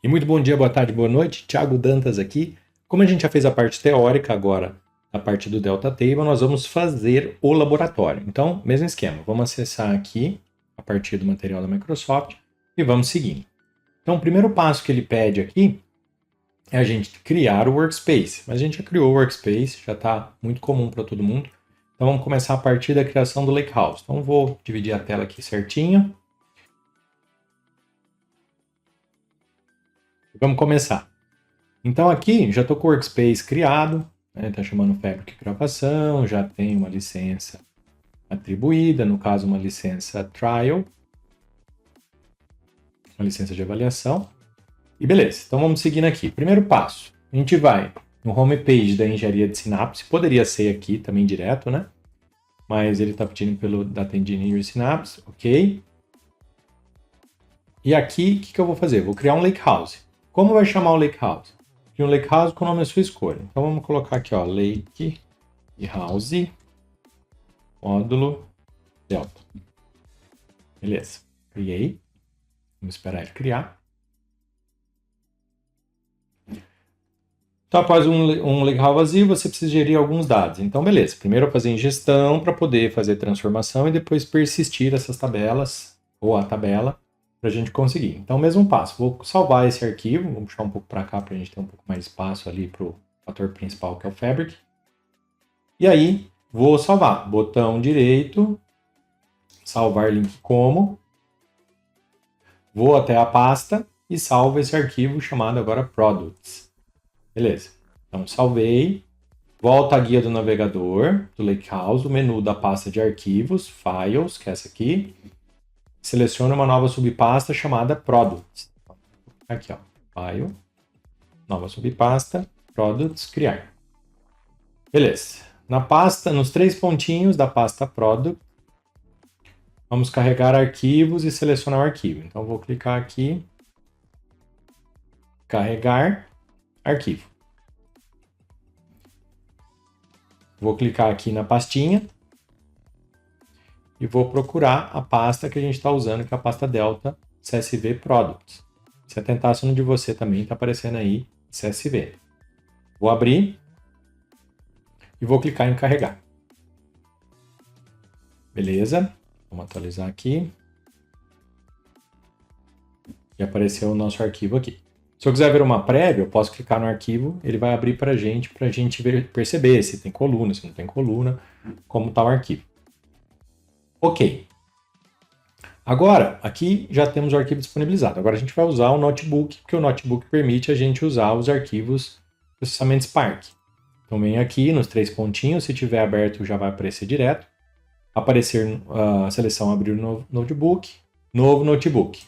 E muito bom dia, boa tarde, boa noite. Thiago Dantas aqui. Como a gente já fez a parte teórica, agora a parte do Delta Table, nós vamos fazer o laboratório. Então, mesmo esquema, vamos acessar aqui a partir do material da Microsoft e vamos seguindo. Então, o primeiro passo que ele pede aqui é a gente criar o workspace. Mas a gente já criou o workspace, já está muito comum para todo mundo. Então, vamos começar a partir da criação do Lakehouse. Então, vou dividir a tela aqui certinho. Vamos começar. Então aqui já estou com o Workspace criado, está chamando Fabric Gravação, já tem uma licença atribuída, no caso uma licença Trial, uma licença de avaliação. E beleza, então vamos seguindo aqui. Primeiro passo, a gente vai no homepage da engenharia de Synapse, poderia ser aqui também direto, né? Mas ele está pedindo pelo Data Engineering Synapse, ok. E aqui, o que eu vou fazer? Vou criar um Lakehouse. Como vai chamar o Lakehouse? De um Lakehouse com o nome da sua escolha. Então vamos colocar aqui, ó, Lakehouse módulo Delta. Beleza. Criei. Vamos esperar ele criar. Então, após um Lakehouse vazio, você precisa gerir alguns dados. Então, beleza. Primeiro eu fazer ingestão para poder fazer transformação e depois persistir essas tabelas, ou a tabela, para a gente conseguir. Então, mesmo passo. Vou salvar esse arquivo, vou puxar um pouco para cá para a gente ter um pouco mais de espaço ali para o fator principal, que é o Fabric. E aí, vou salvar. Botão direito, salvar link como. Vou até a pasta e salvo esse arquivo chamado agora Products. Beleza. Então, salvei. Volta à guia do navegador, do Lakehouse, o menu da pasta de arquivos, Files, que é essa aqui. Seleciona uma nova subpasta chamada Products. Aqui, ó, File, nova subpasta, Products, criar. Beleza. Na pasta, nos três pontinhos da pasta Product, vamos carregar arquivos e selecionar o arquivo. Então, vou clicar aqui, carregar arquivo. Vou clicar aqui na pastinha e vou procurar a pasta que a gente está usando, que é a pasta Delta CSV Products. Se atentasse no de você também, está aparecendo aí CSV. Vou abrir e vou clicar em carregar. Beleza, vamos atualizar aqui. E apareceu o nosso arquivo aqui. Se eu quiser ver uma prévia, eu posso clicar no arquivo, ele vai abrir para a gente perceber se tem coluna, se não tem coluna, como está o arquivo. Ok. Agora, aqui já temos o arquivo disponibilizado. Agora a gente vai usar o notebook, porque o notebook permite a gente usar os arquivos do processamento Spark. Então vem aqui nos três pontinhos, se tiver aberto já vai aparecer direto. Aparecer a seleção abrir o notebook, novo notebook.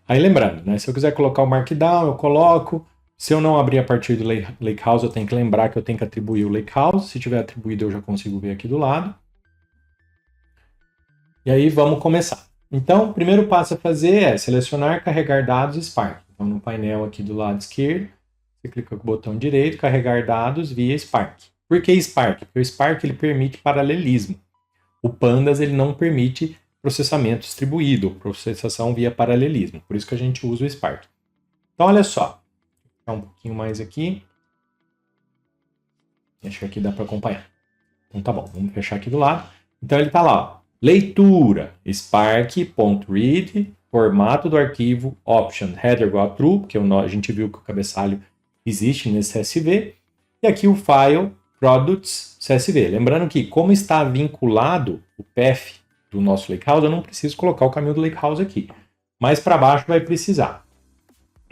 Aí lembrando, né, se eu quiser colocar o Markdown, eu coloco. Se eu não abrir a partir do Lakehouse, eu tenho que lembrar que eu tenho que atribuir o Lakehouse. Se tiver atribuído, eu já consigo ver aqui do lado. E aí vamos começar. Então, o primeiro passo a fazer é selecionar carregar dados Spark. Então, no painel aqui do lado esquerdo, você clica com o botão direito, carregar dados via Spark. Por que Spark? Porque o Spark ele permite paralelismo. O Pandas ele não permite processamento distribuído, processação via paralelismo. Por isso que a gente usa o Spark. Então, olha só. Vou um pouquinho mais aqui. Acho que aqui dá para acompanhar. Então tá bom, vamos fechar aqui do lado. Então ele está lá, ó. Leitura, spark.read, formato do arquivo, option, header igual a true, porque a gente viu que o cabeçalho existe nesse CSV. E aqui o file, products, CSV. Lembrando que como está vinculado o path do nosso Lakehouse, eu não preciso colocar o caminho do Lakehouse aqui. Mais para baixo vai precisar.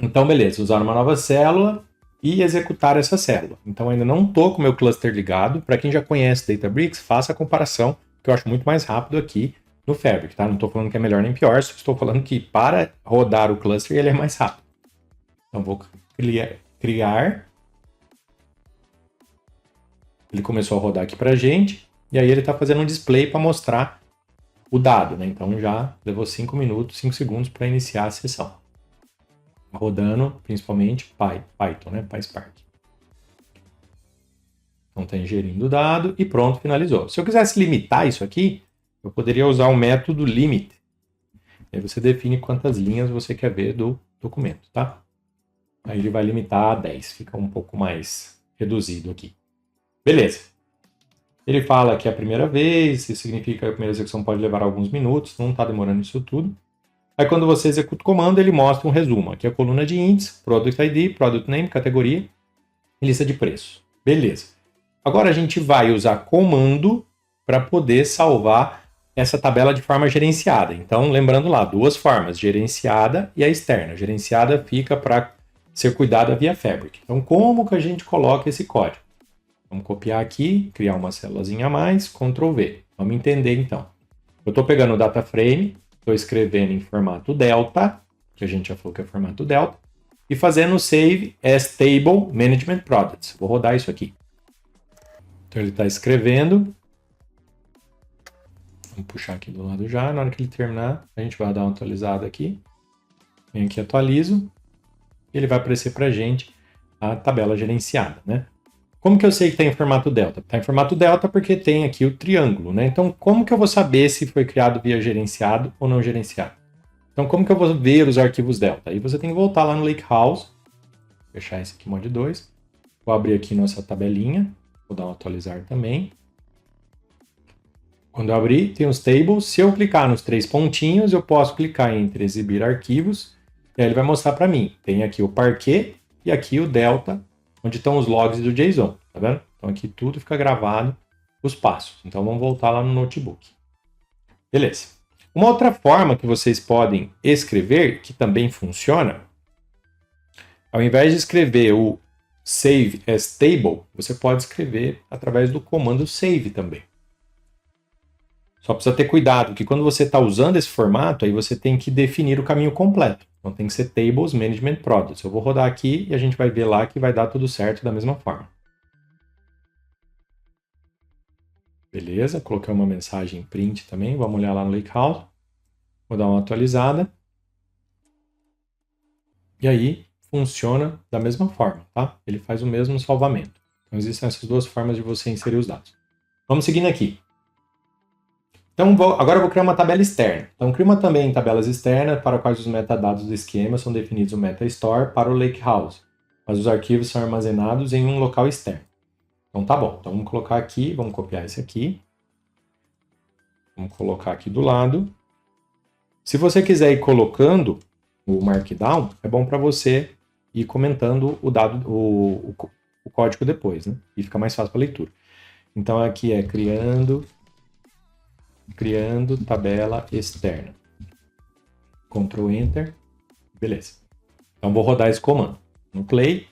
Então, beleza, usar uma nova célula e executar essa célula. Então, ainda não estou com o meu cluster ligado. Para quem já conhece Databricks, faça a comparação, que eu acho muito mais rápido aqui no Fabric. Tá? Não estou falando que é melhor nem pior, só estou falando que para rodar o cluster ele é mais rápido. Então, vou criar. Ele começou a rodar aqui para a gente. E aí ele está fazendo um display para mostrar o dado. Né? Então, já levou 5 minutos, 5 segundos para iniciar a sessão. Rodando, principalmente, Python, né? PySpark. Então, está ingerindo o dado e pronto, finalizou. Se eu quisesse limitar isso aqui, eu poderia usar o método limit. Aí você define quantas linhas você quer ver do documento, tá? Aí ele vai limitar a 10, fica um pouco mais reduzido aqui. Beleza. Ele fala que é a primeira vez, isso significa que a primeira execução pode levar alguns minutos, não está demorando isso tudo. Aí quando você executa o comando, ele mostra um resumo. Aqui é a coluna de índice, Product ID, Product Name, categoria e lista de preços. Beleza. Agora a gente vai usar comando para poder salvar essa tabela de forma gerenciada. Então, lembrando lá, duas formas, gerenciada e a externa. Gerenciada fica para ser cuidada via Fabric. Então, como que a gente coloca esse código? Vamos copiar aqui, criar uma célulazinha a mais, Ctrl V. Vamos entender então. Eu estou pegando o data frame, estou escrevendo em formato delta, que a gente já falou que é formato delta, e fazendo save as table management products. Vou rodar isso aqui. Então ele está escrevendo. Vamos puxar aqui do lado já. Na hora que ele terminar, a gente vai dar uma atualizada aqui. Vem aqui, atualizo. E ele vai aparecer para a gente a tabela gerenciada, né? Como que eu sei que está em formato delta? Está em formato delta porque tem aqui o triângulo, né? Então, como que eu vou saber se foi criado via gerenciado ou não gerenciado? Então, como que eu vou ver os arquivos delta? Aí você tem que voltar lá no Lakehouse, fechar esse aqui, mod 2. Vou abrir aqui nossa tabelinha, vou dar um atualizar também. Quando eu abrir, tem os tables. Se eu clicar nos 3 pontinhos, eu posso clicar entre exibir arquivos, e aí ele vai mostrar para mim. Tem aqui o parquet e aqui o delta, onde estão os logs do JSON, tá vendo? Então aqui tudo fica gravado, os passos. Então vamos voltar lá no notebook. Beleza. Uma outra forma que vocês podem escrever, que também funciona, ao invés de escrever o save as table, você pode escrever através do comando save também. Só precisa ter cuidado, que quando você está usando esse formato, aí você tem que definir o caminho completo. Então tem que ser Tables Management Products. Eu vou rodar aqui e a gente vai ver lá que vai dar tudo certo da mesma forma. Beleza, coloquei uma mensagem print também. Vamos olhar lá no Lakehouse. Vou dar uma atualizada. E aí funciona da mesma forma, tá? Ele faz o mesmo salvamento. Então existem essas duas formas de você inserir os dados. Vamos seguindo aqui. Então, agora eu vou criar uma tabela externa. Então, crio também tabelas externas para quais os metadados do esquema são definidos no MetaStore para o Lakehouse, mas os arquivos são armazenados em um local externo. Então, tá bom. Então, vamos colocar aqui, vamos copiar esse aqui. Vamos colocar aqui do lado. Se você quiser ir colocando o Markdown, é bom para você ir comentando o dado, o código depois, né? E fica mais fácil para a leitura. Então, aqui é criando tabela externa. Ctrl Enter. Beleza. Então vou rodar esse comando. No play.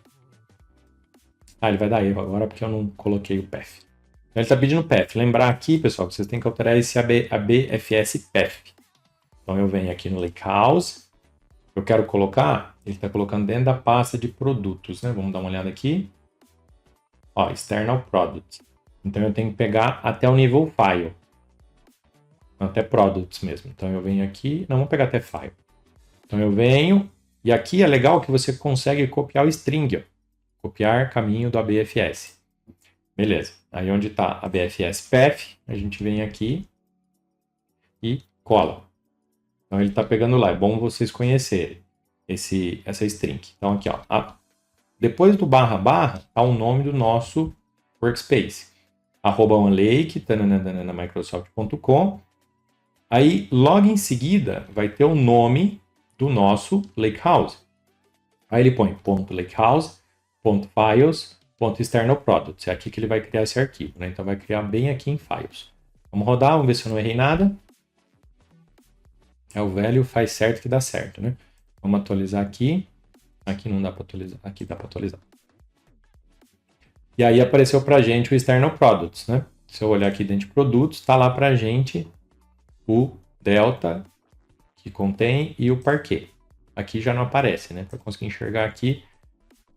Ele vai dar erro agora porque eu não coloquei o path. Então ele está pedindo path. Lembrar aqui, pessoal, que vocês têm que alterar esse ABFS path. Então eu venho aqui no Lakehouse. Eu quero colocar, ele está colocando dentro da pasta de produtos, né? Vamos dar uma olhada aqui. Ó, external product. Então eu tenho que pegar até o nível file. Até products mesmo. Então eu venho aqui, não, vamos pegar até file. Então eu venho, e aqui é legal que você consegue copiar o string, ó. Copiar caminho do ABFS. Beleza. Aí onde está ABFS path, a gente vem aqui e cola. Então ele está pegando lá, é bom vocês conhecerem essa string. Então aqui, ó, depois do barra está o nome do nosso workspace. @onelake, Microsoft.com. Aí, logo em seguida, vai ter o nome do nosso Lakehouse. Aí ele põe .lakehouse, .files, .external products. É aqui que ele vai criar esse arquivo, né? Então vai criar bem aqui em files. Vamos rodar, vamos ver se eu não errei nada. O velho faz certo que dá certo, né? Vamos atualizar aqui. Aqui não dá para atualizar, aqui dá para atualizar. E aí apareceu para a gente o external products, né? Se eu olhar aqui dentro de produtos, está lá para a gente o delta que contém e o parquet. Aqui já não aparece, né? Para conseguir enxergar aqui,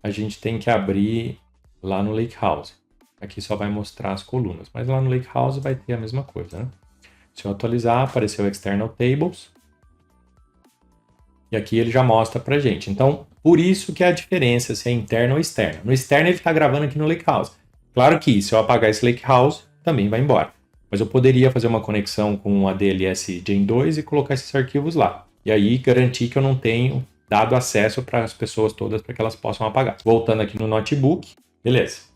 a gente tem que abrir lá no Lakehouse. Aqui só vai mostrar as colunas, mas lá no Lakehouse vai ter a mesma coisa, né? Se eu atualizar, apareceu External Tables. E aqui ele já mostra pra gente. Então, por isso que é a diferença se é interno ou externo. No externo ele está gravando aqui no Lakehouse. Claro que se eu apagar esse Lakehouse, também vai embora. Mas eu poderia fazer uma conexão com a DLS Gen 2 e colocar esses arquivos lá. e aí garantir que eu não tenho dado acesso para as pessoas todas para que elas possam apagar. Voltando aqui no notebook, beleza.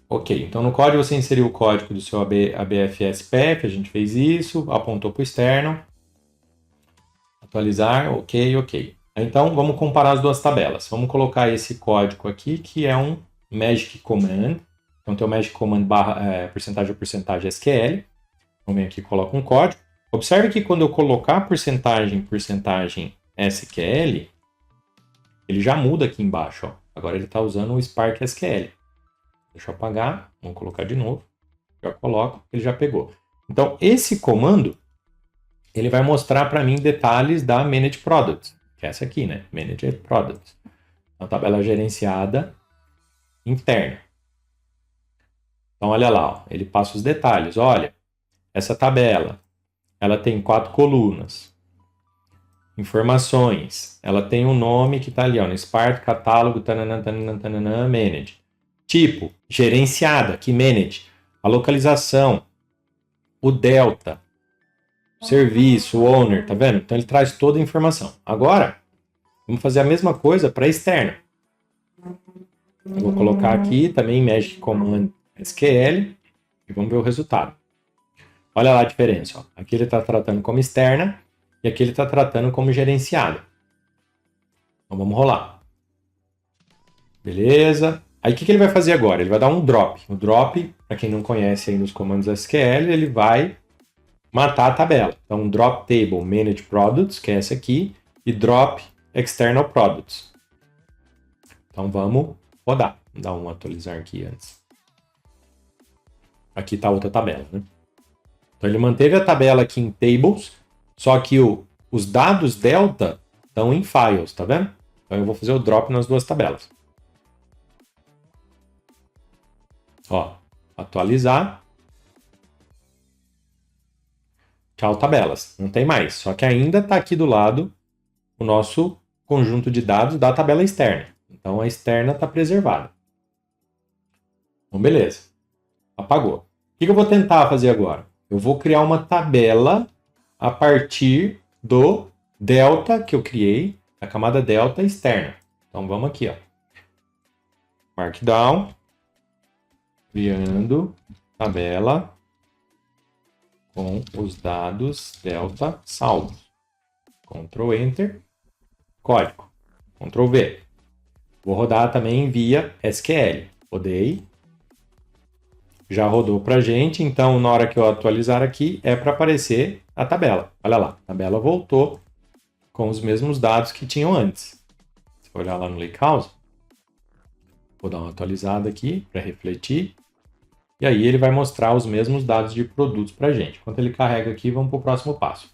Ok, então no código você inseriu o código do seu ABFS PEP, a gente fez isso, apontou para o externo, atualizar, ok. Então vamos comparar as duas tabelas. Vamos colocar esse código aqui, que é um Magic Command. Então tem o Magic Command porcentagem a porcentagem SQL. Vamos vir aqui e coloco um código. Observe que quando eu colocar porcentagem SQL, ele já muda aqui embaixo. Ó. Agora ele está usando o Spark SQL. Deixa eu apagar, vamos colocar de novo. Já coloco, ele já pegou. Então, esse comando, ele vai mostrar para mim detalhes da Manage Products, que é essa aqui, né? Manage Products. Uma tabela gerenciada interna. Então, olha lá, ó, ele passa os detalhes. Olha, essa tabela, ela tem 4 colunas. Informações, ela tem um nome que está ali, ó, no Spark, catálogo, tananã, Manage. Tipo, gerenciada, que manage. A localização, o delta, o serviço, o owner, tá vendo? Então ele traz toda a informação. Agora, vamos fazer a mesma coisa para externa. Eu vou colocar aqui também Magic Command SQL e vamos ver o resultado. Olha lá a diferença. Ó. Aqui ele está tratando como externa e aqui ele está tratando como gerenciada. Então vamos rolar. Beleza. Aí o que ele vai fazer agora? Ele vai dar um drop. O drop, para quem não conhece ainda os comandos SQL, ele vai matar a tabela. Então, drop table manage products, que é essa aqui, e drop external products. Então vamos rodar. Vou dar um atualizar aqui antes. Aqui está outra tabela, né? Então ele manteve a tabela aqui em tables, só que os dados delta estão em files, tá vendo? Então eu vou fazer o drop nas duas tabelas. Ó, atualizar. Tchau, tabelas. Não tem mais. Só que ainda está aqui do lado o nosso conjunto de dados da tabela externa. Então a externa está preservada. Então, beleza. Apagou. O que eu vou tentar fazer agora? Eu vou criar uma tabela a partir do delta que eu criei, a camada delta externa. Então vamos aqui, ó. Markdown. Criando tabela com os dados delta salvos. Ctrl Enter. Código. Ctrl V. Vou rodar também via SQL. Rodei. Já rodou para a gente. Então, na hora que eu atualizar aqui, é para aparecer a tabela. Olha lá. A tabela voltou com os mesmos dados que tinham antes. Se eu olhar lá no Lakehouse, vou dar uma atualizada aqui para refletir. E aí ele vai mostrar os mesmos dados de produtos para a gente. Enquanto ele carrega aqui, vamos para o próximo passo.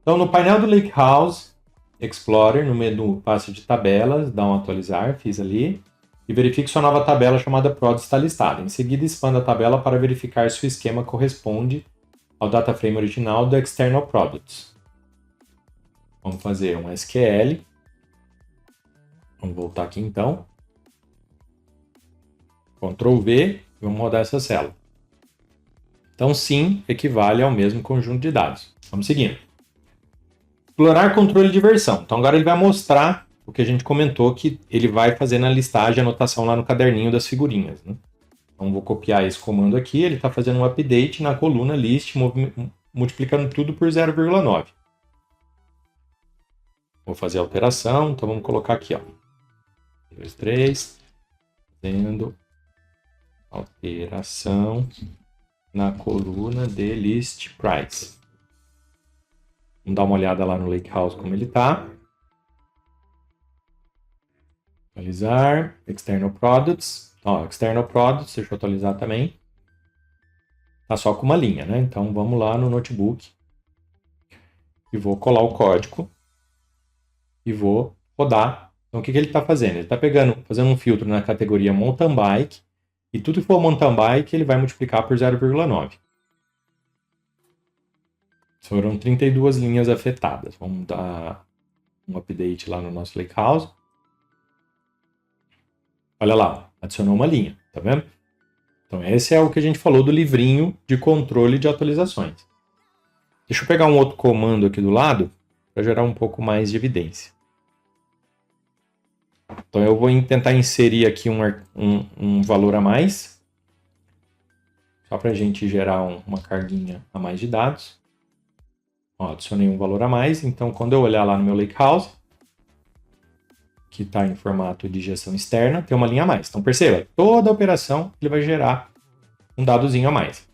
Então, no painel do Lakehouse Explorer, no menu passo de tabelas, dá um atualizar, fiz ali, e verifique se a nova tabela chamada Products está listada. Em seguida, expanda a tabela para verificar se o esquema corresponde ao data frame original do External Products. Vamos fazer um SQL. Vamos voltar aqui então. Ctrl V. Vamos rodar essa célula. Então, sim, equivale ao mesmo conjunto de dados. Vamos seguindo. Explorar controle de versão. Então, agora ele vai mostrar o que a gente comentou, que ele vai fazer na listagem, anotação lá no caderninho das figurinhas. Né? Então, vou copiar esse comando aqui. Ele está fazendo um update na coluna list, multiplicando tudo por 0,9. Vou fazer a alteração. Então, vamos colocar aqui, ó. 2, 3. Fazendo alteração na coluna de list price. Vamos dar uma olhada lá no Lakehouse como ele está. Atualizar. External Products. Ó, External Products, deixa eu atualizar também. Tá só com uma linha, né? Então vamos lá no notebook. E vou colar o código. E vou rodar. Então o que ele está fazendo? Ele está fazendo um filtro na categoria Mountain Bike. E tudo que for mountain bike, ele vai multiplicar por 0,9. Foram 32 linhas afetadas. Vamos dar um update lá no nosso Lakehouse. Olha lá, adicionou uma linha, tá vendo? Então esse é o que a gente falou do livrinho de controle de atualizações. Deixa eu pegar um outro comando aqui do lado para gerar um pouco mais de evidência. Então eu vou tentar inserir aqui um valor a mais, só para a gente gerar uma carguinha a mais de dados. Ó, adicionei um valor a mais, então quando eu olhar lá no meu Lakehouse, que está em formato de gestão externa, tem uma linha a mais. Então perceba, toda operação ele vai gerar um dadozinho a mais.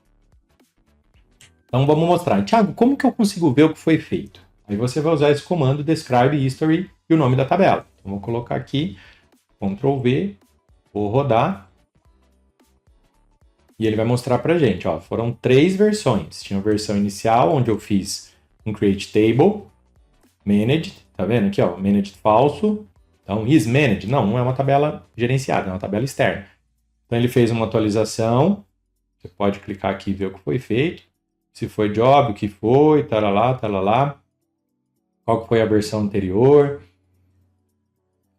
Então vamos mostrar. Thiago, como que eu consigo ver o que foi feito? Aí você vai usar esse comando describe history e o nome da tabela. Então vou colocar aqui, Ctrl V, vou rodar. E ele vai mostrar pra gente, ó, foram 3 versões. Tinha a versão inicial, onde eu fiz um create table, managed, tá vendo aqui, ó, managed falso. Então, is managed, não é uma tabela gerenciada, é uma tabela externa. Então ele fez uma atualização, você pode clicar aqui e ver o que foi feito. Se foi job, o que foi, talalá, talalá. Qual que foi a versão anterior.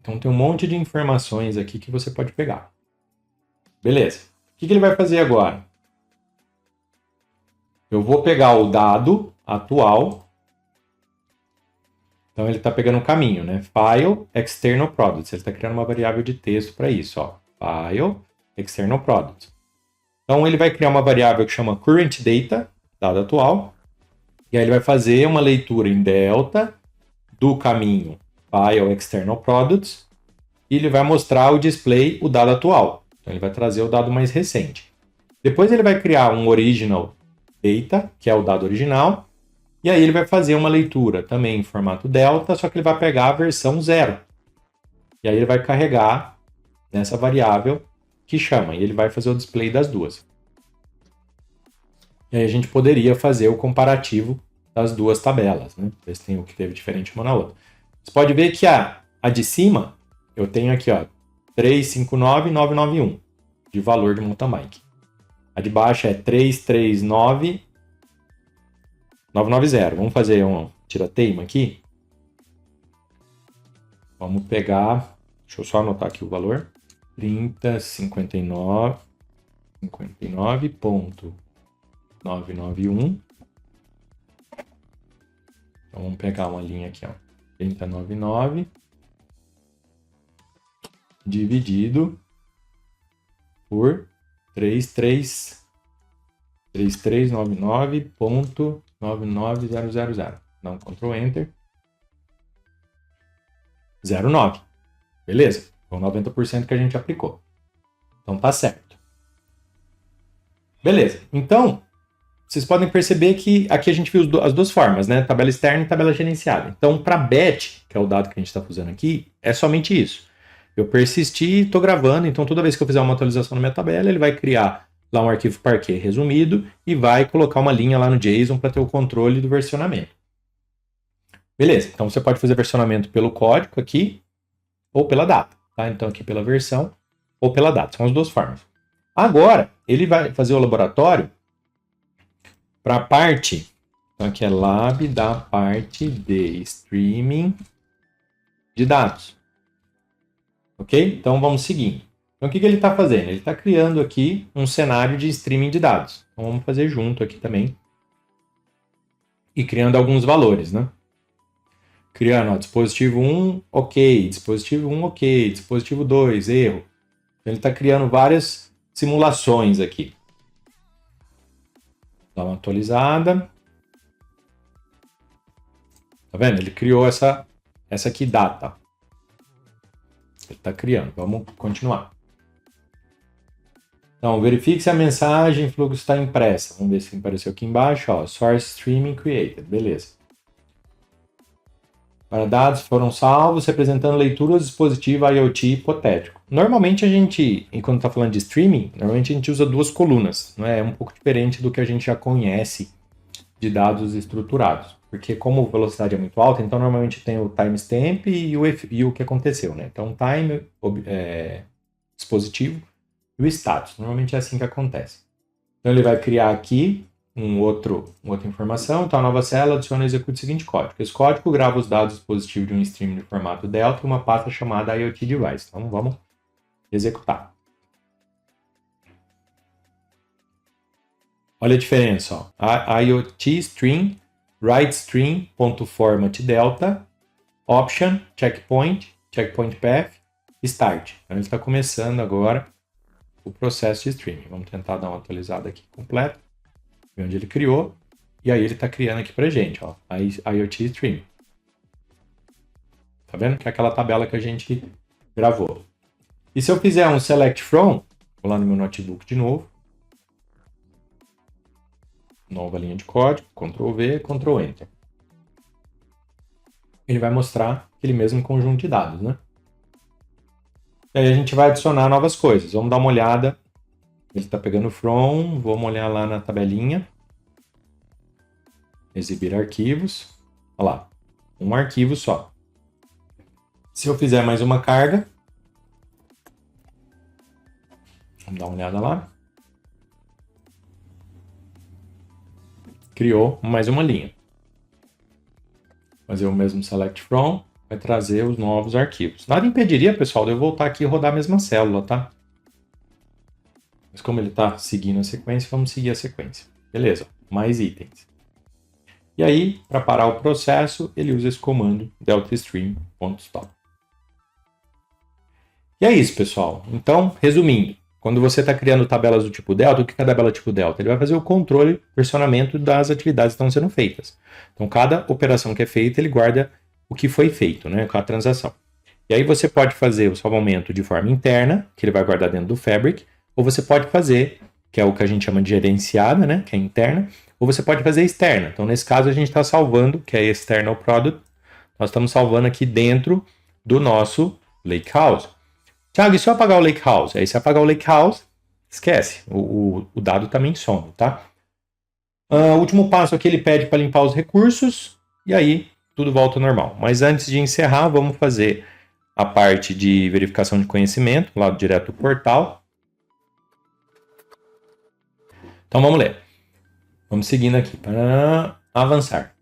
Então tem um monte de informações aqui que você pode pegar. Beleza. O que ele vai fazer agora? Eu vou pegar o dado atual. Então ele está pegando o caminho, né? File, external products. Ele está criando uma variável de texto para isso, ó. File, external products. Então ele vai criar uma variável que chama current data, dado atual. E aí ele vai fazer uma leitura em delta do caminho file, external products. E ele vai mostrar o display, o dado atual. Então ele vai trazer o dado mais recente. Depois ele vai criar um original data, que é o dado original. E aí ele vai fazer uma leitura também em formato delta, só que ele vai pegar a versão 0. E aí ele vai carregar nessa variável que chama, e ele vai fazer o display das duas. E aí a gente poderia fazer o comparativo das duas tabelas, né? Ver se tem o que teve diferente uma na outra. Você pode ver que a de cima, eu tenho aqui, ó, 359.991 de valor de mountain bike. A de baixo é 339.990. Vamos fazer um tira-teima aqui. Vamos pegar, deixa eu só anotar aqui o valor. 3059.991. Então vamos pegar uma linha aqui, ó. 3099 dividido por 3399.99000. Dá um Ctrl Enter. 09. Beleza? Foi 90% que a gente aplicou. Então tá certo. Beleza. Então, vocês podem perceber que aqui a gente viu as duas formas, né? Tabela externa e tabela gerenciada. Então, para batch, que é o dado que a gente está usando aqui, é somente isso. Eu persisti, estou gravando, então toda vez que eu fizer uma atualização na minha tabela, ele vai criar lá um arquivo Parquet resumido e vai colocar uma linha lá no JSON para ter o controle do versionamento. Beleza, então você pode fazer versionamento pelo código aqui ou pela data. Tá? Então aqui pela versão ou pela data, são as duas formas. Agora, ele vai fazer o laboratório para a parte, então aqui é lab da parte de streaming de dados. Ok? Então vamos seguir. Então o que ele está fazendo? Ele está criando aqui um cenário de streaming de dados. Então vamos fazer junto aqui também. E criando alguns valores, né? Criando, ó, dispositivo 1, ok. Dispositivo 1, ok. Dispositivo 2, erro. Ele está criando várias simulações aqui. Dá uma atualizada. Tá vendo? Ele criou essa aqui, data. Ele está criando. Vamos continuar. Então, verifique se a mensagem fluxo está impressa. Vamos ver se apareceu aqui embaixo. Ó, source streaming created. Beleza. Para dados foram salvos, representando leitura do dispositivo IoT hipotético. Normalmente a gente, quando está falando de streaming, normalmente a gente usa duas colunas. Não é? É um pouco diferente do que a gente já conhece de dados estruturados. Porque como a velocidade é muito alta, então normalmente tem o timestamp e o que aconteceu. Né? Então time, dispositivo e o status. Normalmente é assim que acontece. Então ele vai criar aqui uma outra informação. Então a nova célula adiciona e executa o seguinte código. Esse código grava os dados dispositivos de um stream de formato delta e uma pasta chamada IoT Device. Então vamos executar. Olha a diferença. Ó. A IoT Stream WriteStream.format delta, option, checkpoint path, start. Então ele está começando agora o processo de streaming. Vamos tentar dar uma atualizada aqui completa, ver onde ele criou, e aí ele está criando aqui pra gente, ó, IoT Stream. Tá vendo? Que é aquela tabela que a gente gravou. E se eu fizer um select from, vou lá no meu notebook de novo, nova linha de código, Ctrl V, Ctrl Enter. Ele vai mostrar aquele mesmo conjunto de dados, né? E aí a gente vai adicionar novas coisas. Vamos dar uma olhada. Ele está pegando from, vamos olhar lá na tabelinha. Exibir arquivos. Olha lá, um arquivo só. Se eu fizer mais uma carga, vamos dar uma olhada lá. Criou mais uma linha. Fazer o mesmo select from, vai trazer os novos arquivos. Nada impediria, pessoal, de eu voltar aqui e rodar a mesma célula, tá? Mas como ele está seguindo a sequência, vamos seguir a sequência. Beleza, mais itens. E aí, para parar o processo, ele usa esse comando deltastream.stop. E é isso, pessoal. Então, resumindo, quando você está criando tabelas do tipo delta, o que é a tabela tipo delta? Ele vai fazer o controle, versionamento das atividades que estão sendo feitas. Então, cada operação que é feita, ele guarda o que foi feito, né, com a transação. E aí você pode fazer o salvamento de forma interna, que ele vai guardar dentro do Fabric, ou você pode fazer, que é o que a gente chama de gerenciada, né, que é interna, ou você pode fazer externa. Então, nesse caso, a gente está salvando, que é external product, nós estamos salvando aqui dentro do nosso Lakehouse. Thiago, e se eu apagar o Lakehouse? Aí se apagar o Lakehouse, esquece, o dado também some, tá? O último passo aqui, ele pede para limpar os recursos, e aí tudo volta ao normal. Mas antes de encerrar, vamos fazer a parte de verificação de conhecimento, lá direto do portal. Então vamos ler. Vamos seguindo aqui para avançar.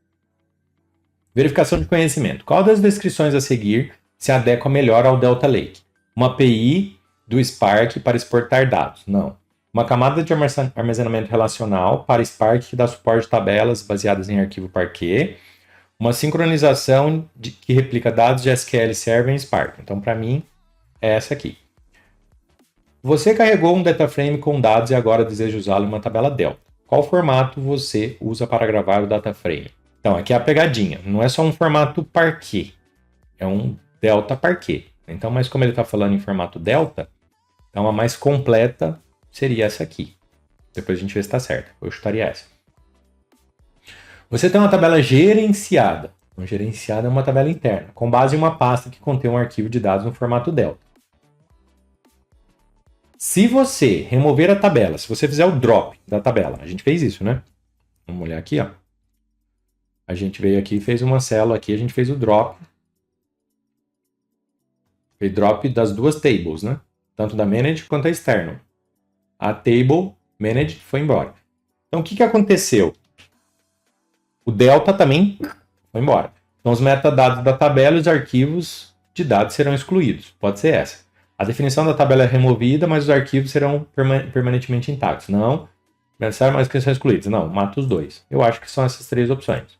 Verificação de conhecimento. Qual das descrições a seguir se adequa melhor ao Delta Lake? Uma API do Spark para exportar dados? Não. Uma camada de armazenamento relacional para Spark que dá suporte a tabelas baseadas em arquivo Parquet? Uma sincronização que replica dados de SQL Server em Spark? Então, para mim, é essa aqui. Você carregou um dataframe com dados e agora deseja usá-lo em uma tabela Delta. Qual formato você usa para gravar o dataframe? Então, aqui é a pegadinha. Não é só um formato Parquet. É um Delta Parquet. Então, mas como ele está falando em formato Delta, então a mais completa seria essa aqui. Depois a gente vê se está certo. Eu chutaria essa. Você tem uma tabela gerenciada. Então, gerenciada é uma tabela interna, com base em uma pasta que contém um arquivo de dados no formato Delta. Se você remover a tabela, se você fizer o drop da tabela, a gente fez isso, né? Vamos olhar aqui, ó. A gente veio aqui e fez uma célula aqui, a gente fez o drop. Fez drop das duas tables, né? Tanto da manage quanto a external. A table manage foi embora. Então, o que aconteceu? O delta também foi embora. Então, os metadados da tabela e os arquivos de dados serão excluídos. Pode ser essa. A definição da tabela é removida, mas os arquivos serão permanentemente intactos. Não, necessário, mas que são excluídos. Não, mata os dois. Eu acho que são essas três opções.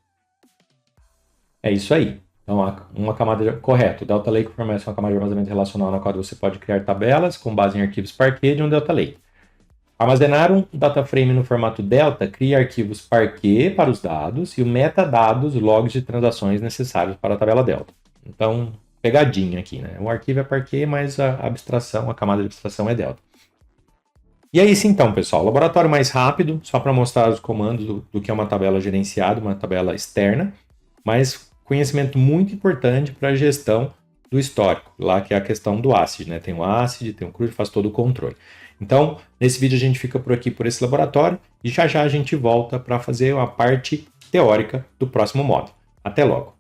É isso aí. Então, uma camada correta. O Delta Lake fornece uma camada de armazenamento relacional na qual você pode criar tabelas com base em arquivos Parquet de um Delta Lake. Armazenar um dataframe no formato Delta cria arquivos Parquet para os dados e o metadados, logs de transações necessários para a tabela Delta. Então, pegadinha aqui, né? O arquivo é Parquet, mas a abstração, a camada de abstração é Delta. E é isso então, pessoal. Laboratório mais rápido, só para mostrar os comandos do que é uma tabela gerenciada, uma tabela externa, mas conhecimento muito importante para a gestão do histórico, lá que é a questão do ACID, né? Tem o ACID, tem o CRUD, faz todo o controle. Então, nesse vídeo a gente fica por aqui por esse laboratório e já já a gente volta para fazer a parte teórica do próximo módulo. Até logo!